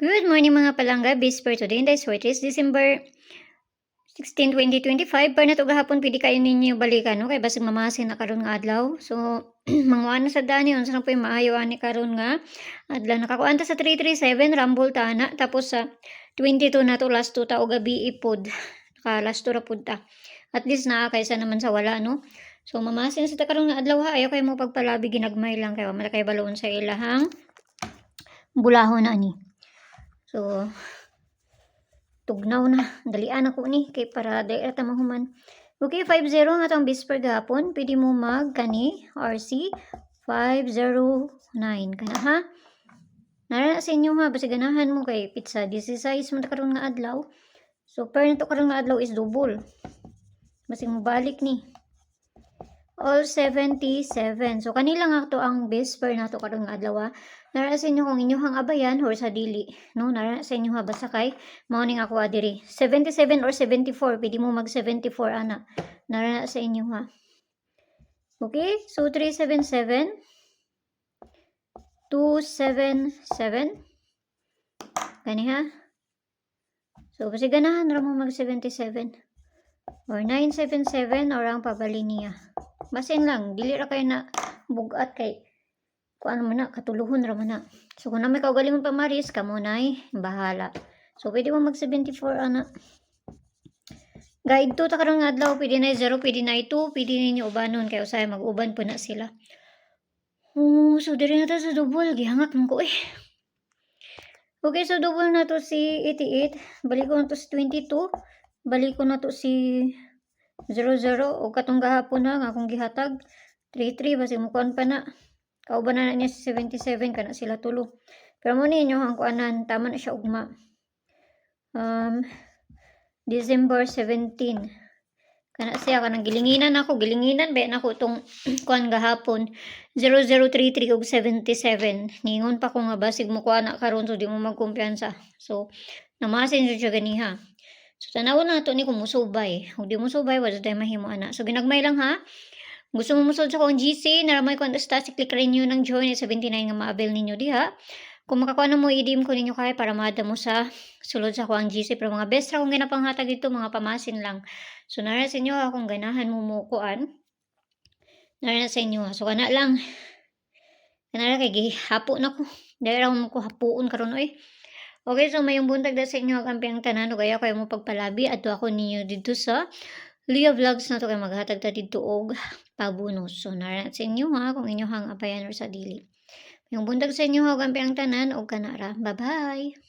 Good morning mga palangga, base for today, and for it is December 16, 2025. Para na ito gahapon, pwede kayo ninyo balikan, no? Kaya basig mamasin na karon nga adlaw. So, mga ano sa dani, unsa na po yung maayo ani karon nga adlaw. Nakakuanta sa 337, rumble tana. Tapos sa 22 na to, last 2 ta o gabi ipod. Last 2 ra pud ta. At least na kaysa naman sa wala, no? So, mamasin sa ta karon nga adlaw ha. Ayaw kayo mo pagpalabi, ginagmay lang kayo. Malakay baloon sa ilahang bulahon na ani. So, tugnaw na. Dalian ako ni. Kay para dahil ta mahuman. Okay, 5-0 nga itong bis per gapon. Pwede mo mag-kani, RC 509. Kana ha? Nara sa inyo ha. Basta ganahan mo kay pizza. 16 mo karon nga adlaw. So, per nito karon nga adlaw is double. Basta mo balik ni. All 77. So, kanila nga ito ang bis per nato karon nga adlaw ha. Nara sa inyo kung inyohang abayan or sa dili, no? Nara sa inyo ha basta kay morning ako adiri. 77 or 74, pwede mo mag 74 ana. Nara sa inyo ha. Okay? So 377 277 kani ha. So basta ganahan ra mo mag 77 or 977 or ang pabali niya. Basin lang, dili ra kay na bugat kay kung ano man na, katuluhon raman na. So, kung na may kaugalingon pa maris, kamo na'y bahala. So, pwede mo mag 74, ana. Guide 2, takarong nga adlaw, pwede na 0, pwede na 2, pwede ninyo ubanon, kaya usay mag-uban po na sila. So, diri na to sa double, gihangak mo ko Okay, so double na to si 88, balik ko na to si 22, balik ko na to si 00, o katong gahapon na, nga akong gihatag, 33, basi mo kuan pa na. Kauban na niya si 77 kana sila tulo. Pero mo ninyo ang kuanan tama na siya ugma. December 17. Kana siya kanang gilinginan ako, gilinginan ba nako tong kuan gahapon 0033 ug 77. Ningon pa ko nga basig mo kuan na karon so di mo magkumpiyansa. So namasin jud siya ganiha. So tanawon na to ni kung musubay. Ug di mo subay wala tay mahimo ana. So ginagmay lang ha. Gusto mo musod sa akong GC, naramay ko ang static, click rin nyo ng join at 79 nga ma-avail ninyo diha. Kung makakuha na mo, i-dim ko ninyo kaya para maada mo sa sulod sa akong GC. Pero mga best ra kung ginapanghatag dito, mga pamasin lang. So, nara sa inyo ha, kung ganahan mo mukuan. Nara sa inyo ha. So, kana lang. Kanara kay gihapo na ko. Dahil ako ko hapuon karon Okay, so mayong buntag da sa inyo ang kampiang tanan. O kaya kayo mo pagpalabi. Ato ako ninyo dito sa Leah Vlogs na to kay maghatag ta dito og pabunos. So nara sa inyo ha kung inyo hang apayan or sa dili. Yung buntag sa inyo ha kampiang tanan og kanara. Bye-bye.